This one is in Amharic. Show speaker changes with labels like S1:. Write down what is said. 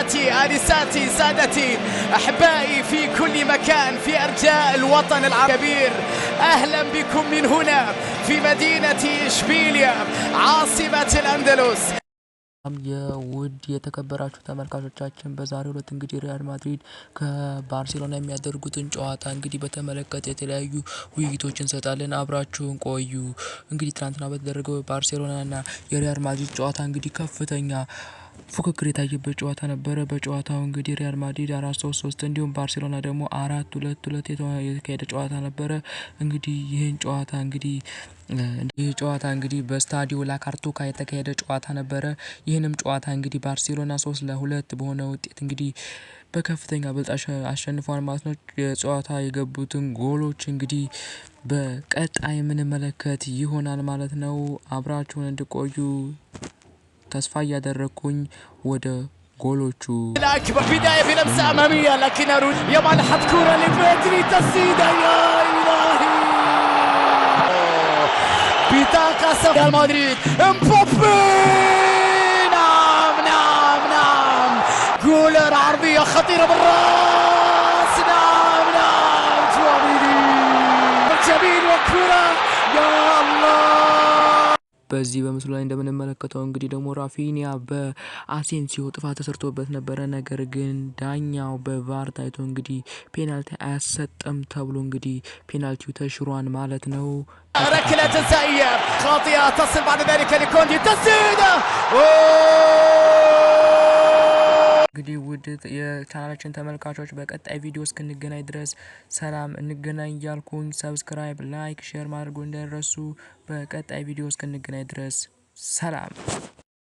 S1: سادتي آنساتي سادتي أحبائي في كل مكان في أرجاء الوطن الكبير، أهلا بكم من هنا في مدينة إشبيلية عاصمة الأندلس.
S2: የውድ የተከበራችሁ ተመልካቾቻችን በዛሬው ዕለት እንግዲህ ሪያል ማድሪድ ከባርሴሎና የሚያደርጉትን ጨዋታ እንግዲህ በተመለከተ የተለያዩ ውይይቶችን እንሰጣለን። አብራችሁን ቆዩ። እንግዲህ ትናንትና በተደረገው ባርሴሎናና የሪያል ማድሪድ ጨዋታ እንግዲህ ከፍተኛ ፉክክር የታየበት ጨዋታ ነበረ። በጨዋታው እንግዲህ ሪያል ማድሪድ 4-3 እንዲሁም ባርሴሎና ደግሞ 4-2 የተካሄደ ጨዋታ ነበረ። እንግዲህ ይህን ጨዋታ እንግዲህ በስታዲዮ ላካርቱካ የተካሄደ ጨዋታ ነበረ። ይህንም ጨዋታ እንግዲህ ባርሴሎና 3-2 በሆነ ውጤት እንግዲህ በከፍተኛ ብልጫ አሸንፏል ማለት ነው። የጨዋታ የገቡትን ጎሎች እንግዲህ በቀጣይ የምንመለከት ይሆናል ማለት ነው። አብራችሁን እንድቆዩ ተስፋ እያደረኩኝ ወደ ጎሎቹ
S1: بداية بلمسة أمامية لكن يمنحت كرة لبدري تسديدة يا إلهي بطاقة ريال مدريد امبابي نعم جول عرضية خطيرة بالراس نعم جوابيني جميل وكرة يا الله.
S2: በዚህ በምስሉ ላይ እንደምንመለከተው እንግዲህ ደግሞ ራፊኒያ በአሴንሲዮ ጥፋት ተሰርቶበት ነበረ። ነገር ግን ዳኛው በቫር ታይቶ እንግዲህ ፔናልቲ አያሰጠም ተብሎ እንግዲህ ፔናልቲው ተሽሯል ማለት ነው።
S1: ركلة جزائية خاطئة تصل بعد ذلك لكوندي تسديدة
S2: እንግዲህ ውድ የቻናላችን ተመልካቾች በቀጣይ ቪዲዮ እስክንገናኝ ድረስ ሰላም እንገናኝ እያልኩኝ ሰብስክራይብ፣ ላይክ፣ ሼር ማድረጉ እንዳይረሱ። በቀጣይ ቪዲዮ እስክንገናኝ ድረስ ሰላም።